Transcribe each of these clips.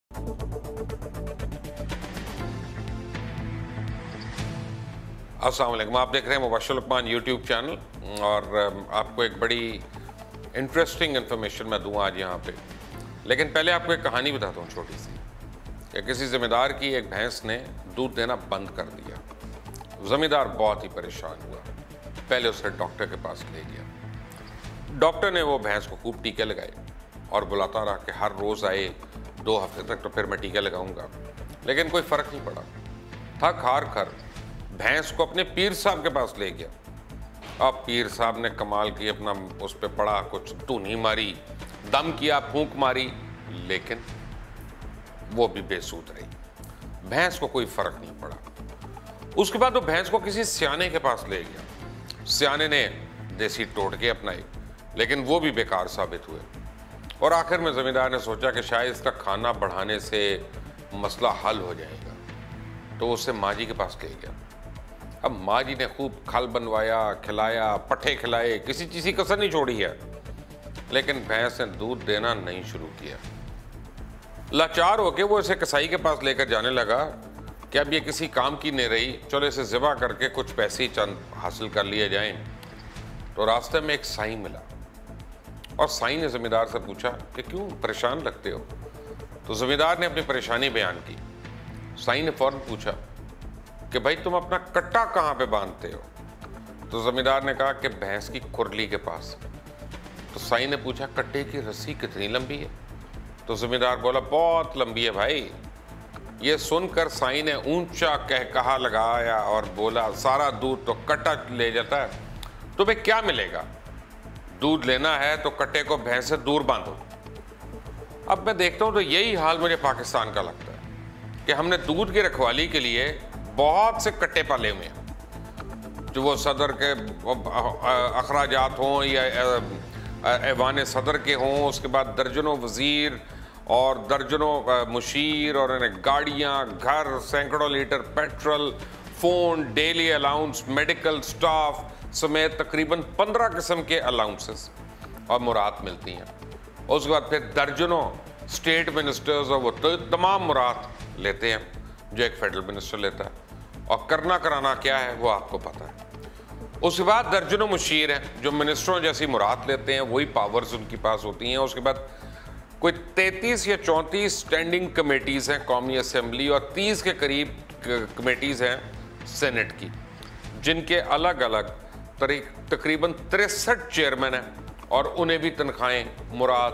अस्सलाम वालेकुम। आप देख रहे हैं मुबश्शिर लुकमान यूट्यूब चैनल और आपको एक बड़ी इंटरेस्टिंग इन्फॉर्मेशन मैं दूँ आज यहाँ पे। लेकिन पहले आपको एक कहानी बताता हूँ छोटी सी कि किसी ज़मींदार की एक भैंस ने दूध देना बंद कर दिया। ज़मींदार बहुत ही परेशान हुआ। पहले उसे डॉक्टर के पास ले गया। डॉक्टर ने वो भैंस को खूब टीके लगाए और बुलाता रहा कि हर रोज़ आए, 2 हफ्ते तक तो फिर मैं टीके लगाऊंगा, लेकिन कोई फ़र्क नहीं पड़ा। थक हार कर भैंस को अपने पीर साहब के पास ले गया। अब पीर साहब ने कमाल की अपना उस पर पड़ा, कुछ धुनी मारी, दम किया, फूंक मारी, लेकिन वो भी बेसूद रही। भैंस को कोई फर्क नहीं पड़ा। उसके बाद वो भैंस को किसी सियाने के पास ले गया। सियाने ने देसी टोटके अपनाए, लेकिन वो भी बेकार साबित हुए। और आखिर में जमींदार ने सोचा कि शायद इसका खाना बढ़ाने से मसला हल हो जाएगा, तो वो उससे माँ जी के पास ले गया। अब माँ जी ने खूब खल बनवाया, खिलाया, पट्ठे खिलाए, किसी चीज़ की कसर नहीं छोड़ी है, लेकिन भैंस ने दूध देना नहीं शुरू किया। लाचार होके वो इसे कसाई के पास लेकर जाने लगा कि अब ये किसी काम की नहीं रही, चलो इसे ज़िबा करके कुछ पैसे चंद हासिल कर लिए जाएं। तो रास्ते में एक साईं मिला और साईं ने ज़मींदार से पूछा कि क्यों परेशान लगते हो। तो ज़मींदार ने अपनी परेशानी बयान की। साईं ने फ़ौरन पूछा कि भाई तुम अपना कट्टा कहाँ पे बांधते हो। तो ज़मींदार ने कहा कि भैंस की खुरली के पास। तो साईं ने पूछा कट्टे की रस्सी कितनी लंबी है। तो ज़मींदार बोला बहुत लंबी है भाई। ये सुनकर साईं ने ऊंचा कहकहा लगाया और बोला सारा दूध तो कट्टा ले जाता है, तुम्हें क्या मिलेगा? दूध लेना है तो कट्टे को भैंस से दूर बांधो। अब मैं देखता हूँ तो यही हाल मुझे पाकिस्तान का लगता है कि हमने दूध की रखवाली के लिए बहुत से कट्टे पाले हुए हैं, जो वो सदर के अखराजात हों या ऐवान सदर के हों, उसके बाद दर्जनों वज़ीर और दर्जनों मुशीर और गाड़ियाँ, घर, सैकड़ों litre petrol, phone, daily allowance, medical staff समेत तकरीबन 15 किस्म के अलाउंसेस और मुराद मिलती हैं। उसके बाद फिर दर्जनों स्टेट मिनिस्टर्स और वो तमाम मुराद लेते हैं जो एक फेडरल मिनिस्टर लेता है, और करना कराना क्या है वो आपको पता है। उसके बाद दर्जनों मुशीर हैं जो मिनिस्टरों जैसी मुराद लेते हैं, वही पावर्स उनके पास होती हैं। उसके बाद कोई 33 या 34 स्टैंडिंग कमेटीज़ हैं कौमी असम्बली और 30 के करीब कमेटीज़ हैं सेनेट की, जिनके अलग अलग तकरीबन 63 चेयरमैन हैं और उन्हें भी तनख्वाहें, मुराद,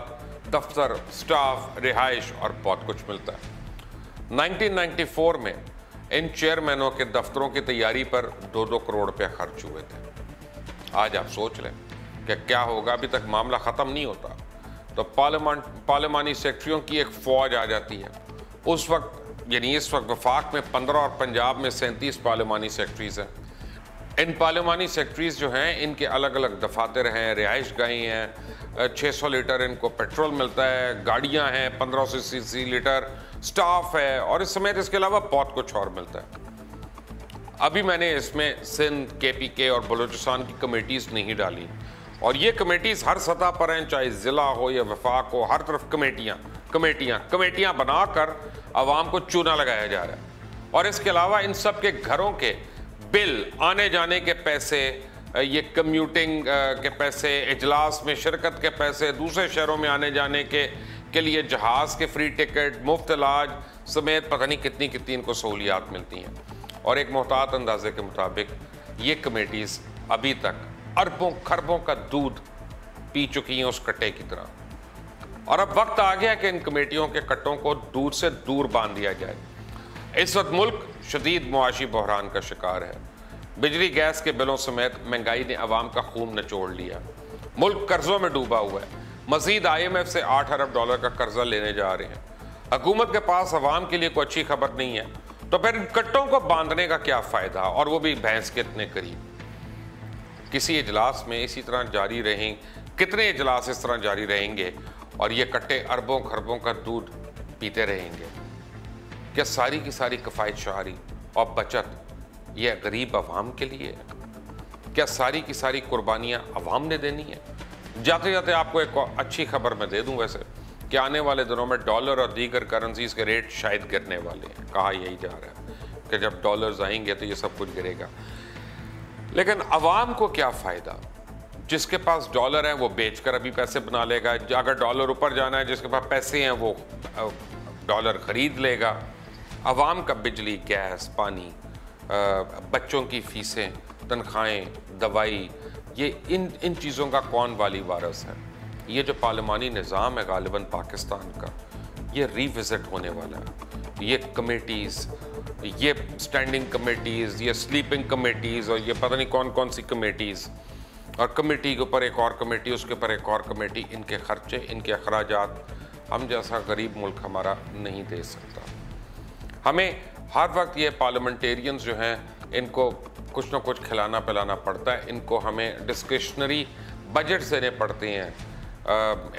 दफ्तर, स्टाफ, रिहाइश और बहुत कुछ मिलता है। 1994 में इन चेयरमैनों के दफ्तरों की तैयारी पर 2-2 करोड़ रुपये खर्च हुए थे। आज आप सोच लें कि क्या होगा। अभी तक मामला ख़त्म नहीं होता तो पार्लिमानी सेक्रेटरियों की एक फ़ौज आ जाती है। उस वक्त यानी इस वक्त वफाक में 15 और पंजाब में 37 पार्लिमानी सेक्रेटरीज़ हैं। इन पार्लिमानी सेक्रेटरीज़ जो हैं इनके अलग अलग दफातर हैं, रिहाइश गाहें हैं, 600 लीटर इनको पेट्रोल मिलता है, गाड़ियां हैं 1500 लीटर, स्टाफ है और इस समेत इसके अलावा बहुत कुछ और मिलता है। अभी मैंने इसमें सिंध, KPK और बलूचिस्तान की कमेटीज़ नहीं डाली, और ये कमेटीज़ हर सतह पर हैं, चाहे ज़िला हो या वफाक हो, हर तरफ कमेटियाँ बनाकर आवाम को चूना लगाया जा रहा है। और इसके अलावा इन सब के घरों के बिल, आने जाने के पैसे, ये कम्यूटिंग के पैसे, इजलास में शिरकत के पैसे, दूसरे शहरों में आने जाने के लिए जहाज़ के फ्री टिकट, मुफ्त इलाज समेत पता नहीं कितनी कितनी इनको सहूलियात मिलती हैं। और एक मोहतात अंदाजे के मुताबिक ये कमेटीज़ अभी तक अरबों खरबों का दूध पी चुकी हैं उस कट्टे की तरह। और अब वक्त आ गया कि इन कमेटियों के कट्टों को दूध से दूर बांध दिया जाए। इस वक्त मुल्क शदीद मुआशी बहरान का शिकार है। बिजली गैस के बिलों समेत महंगाई ने अवाम का खून निचोड़ लिया। मुल्क कर्जों में डूबा हुआ है। मजीद IMF से $8 अरब का कर्जा लेने जा रहे हैं। हुकूमत के पास अवाम के लिए कोई अच्छी खबर नहीं है, तो फिर इन कट्टों को बांधने का क्या फ़ायदा, और वो भी भैंस के इतने करीब। किसी इजलास में इसी तरह जारी रहें, कितने इजलास इस तरह जारी रहेंगे और ये कट्टे अरबों खरबों का दूध पीते रहेंगे? क्या सारी की सारी किफ़ायत शहारी और बचत यह गरीब अवाम के लिए है? क्या सारी की सारी कुर्बानियाँ अवाम ने देनी है? जाते जाते आपको एक अच्छी खबर मैं दे दूं वैसे कि आने वाले दिनों में डॉलर और दीगर करेंसीज के रेट शायद गिरने वाले हैं। कहा यही जा रहा है कि जब डॉलर्स आएंगे तो ये सब कुछ गिरेगा। लेकिन अवाम को क्या फ़ायदा? जिसके पास डॉलर है वो बेचकर अभी पैसे बना लेगा, अगर डॉलर ऊपर जाना है जिसके पास पैसे हैं वो डॉलर ख़रीद लेगा। अवाम का बिजली, गैस, पानी, बच्चों की फ़ीसें, तनख्वाहें, दवाई, ये इन चीज़ों का कौन वाली वारस है? ये जो पार्लिमानी निज़ाम है गालिबन पाकिस्तान का, ये रिविज़िट होने वाला है। ये कमेटीज़, ये स्टैंडिंग कमेटीज़, ये स्लीपिंग कमेटीज़ और ये पता नहीं कौन कौन सी कमेटीज़, और कमेटी के ऊपर एक और कमेटी, उसके ऊपर एक और कमेटी, इनके खर्चे, इनके अखराजात हम जैसा गरीब मुल्क हमारा नहीं दे सकता। हमें हर वक्त ये पार्लियामेंटेरियंस जो हैं इनको कुछ ना कुछ खिलाना पिलाना पड़ता है, इनको हमें डिस्क्रिशनरी बजट देने पड़ते हैं।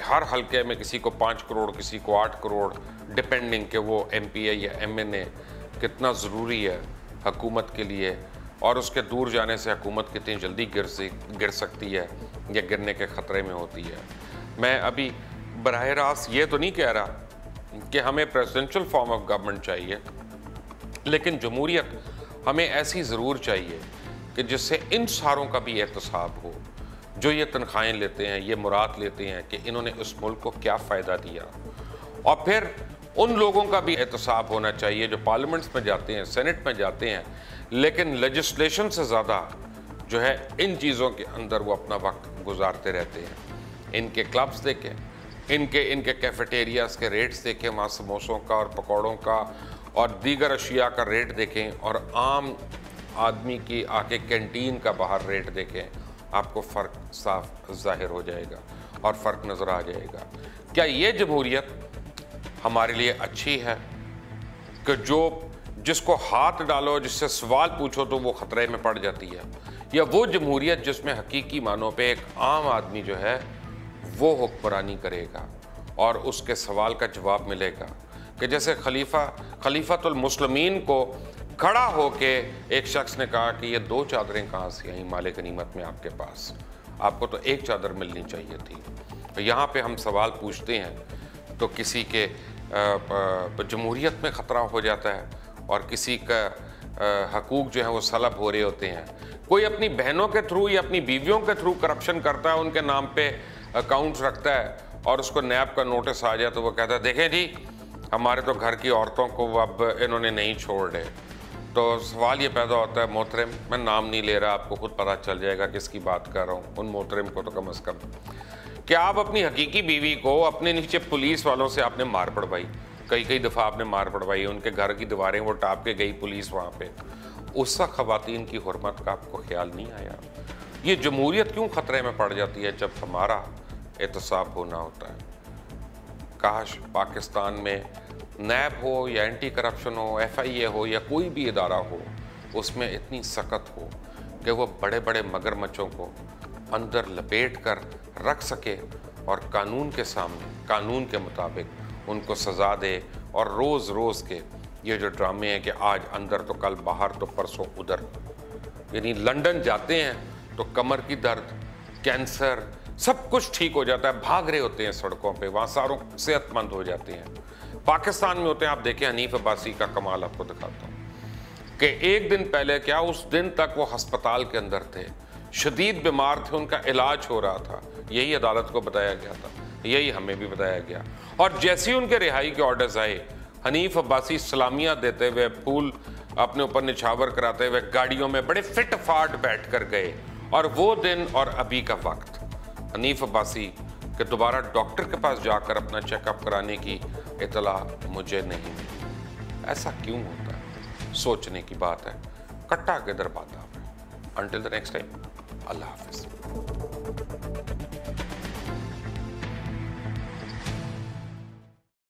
हर हलके में किसी को 5 करोड़, किसी को 8 करोड़, डिपेंडिंग कि वो MP है या MNA कितना ज़रूरी है हुकूमत के लिए, और उसके दूर जाने से हुकूमत कितनी जल्दी गिर सकती है या गिरने के ख़तरे में होती है। मैं अभी बराह रास्त ये तो नहीं कह रहा कि हमें प्रेसिडेंशियल फॉर्म ऑफ गवर्नमेंट चाहिए, लेकिन जमहूरियत हमें ऐसी ज़रूर चाहिए कि जिससे इन सारों का भी एहतसाब हो, जो ये तनख्वाहें लेते हैं, ये मुराद लेते हैं कि इन्होंने उस मुल्क को क्या फ़ायदा दिया, और फिर उन लोगों का भी एहतसाब होना चाहिए जो पार्लियामेंट्स में जाते हैं, सेनेट में जाते हैं, लेकिन लेजिस्लेशन से ज़्यादा जो है इन चीज़ों के अंदर वो अपना वक्त गुजारते रहते हैं। इनके क्लब्स देखें, इनके कैफेटेरियाज़ के रेट्स देखें, वहाँ समोसों का और पकौड़ों का और दीगर अशिया का रेट देखें, और आम आदमी की आके कैंटीन का बाहर रेट देखें, आपको फ़र्क साफ ज़ाहिर हो जाएगा और फ़र्क नज़र आ जाएगा। क्या ये जमहूरियत हमारे लिए अच्छी है कि जिसको हाथ डालो, जिससे सवाल पूछो तो वो ख़तरे में पड़ जाती है, या वो जमहूरियत जिसमें हकीकी मानों पे एक आम आदमी जो है वो हुक्मरानी करेगा और उसके सवाल का जवाब मिलेगा? कि जैसे खलीफातुल मुस्लिमीन को खड़ा होके एक शख्स ने कहा कि ये 2 चादरें कहाँ से आई मालिक गनीमत में आपके पास, आपको तो 1 चादर मिलनी चाहिए थी। तो यहाँ पे हम सवाल पूछते हैं तो किसी के जमहूरियत में ख़तरा हो जाता है और किसी का हकूक़ जो है वो सलब हो रहे होते हैं। कोई अपनी बहनों के थ्रू या अपनी बीवियों के थ्रू करप्शन करता है, उनके नाम पे अकाउंट्स रखता है, और उसको नैब का नोटिस आ जाए तो वो कहता है देखें जी हमारे तो घर की औरतों को अब इन्होंने नहीं छोड़ रहे। तो सवाल ये पैदा होता है, मोहतरम, मैं नाम नहीं ले रहा, आपको खुद पता चल जाएगा किसकी बात कर रहा हूँ, उन मोहतरम को तो कम अज़ कम, कि आप अपनी हकीकी बीवी को अपने नीचे पुलिस वालों से आपने मार पड़वाई, कई दफ़ा आपने मार पड़वाई, उनके घर की दीवारें वो टाप के गई पुलिस वहाँ पे, उस वक्त ख़वातीन की हुर्मत का आपको ख्याल नहीं आया? ये जमहूरियत क्यों ख़तरे में पड़ जाती है जब हमारा एहतसाब होना होता है? काश पाकिस्तान में नैब हो या एंटी करप्शन हो, FIA हो या कोई भी इदारा हो, उसमें इतनी सख्त हो कि वो बड़े बड़े मगरमच्छों को अंदर लपेट कर रख सके और कानून के सामने, कानून के मुताबिक उनको सज़ा दे, और रोज़ रोज़ के ये जो ड्रामे हैं कि आज अंदर तो कल बाहर तो परसों उधर, यानी लंदन जाते हैं तो कमर की दर्द, कैंसर, सब कुछ ठीक हो जाता है, भाग रहे होते हैं सड़कों पे, वहाँ सारों सेहतमंद हो जाते हैं। पाकिस्तान में होते हैं, आप देखें हनीफ अब्बासी का कमाल आपको दिखाता हूँ कि एक दिन पहले क्या, उस दिन तक वो हस्पताल के अंदर थे, शदीद बीमार थे, उनका इलाज हो रहा था, यही अदालत को बताया गया था, यही हमें भी बताया गया, और जैसे ही उनके रिहाई के ऑर्डर्स आए, हनीफ अब्बासी सलामियाँ देते हुए, फूल अपने ऊपर निछावर कराते हुए गाड़ियों में बड़े फिट फाट बैठ कर गए। और वो दिन और अभी का वक्त, हनीफ अब्बासी के दोबारा डॉक्टर के पास जाकर अपना चेकअप कराने की इतला मुझे नहीं मिली। ऐसा क्यों होता है? सोचने की बात है। कट्टा किधर बात आप है। Until the next time, Allah Hafiz.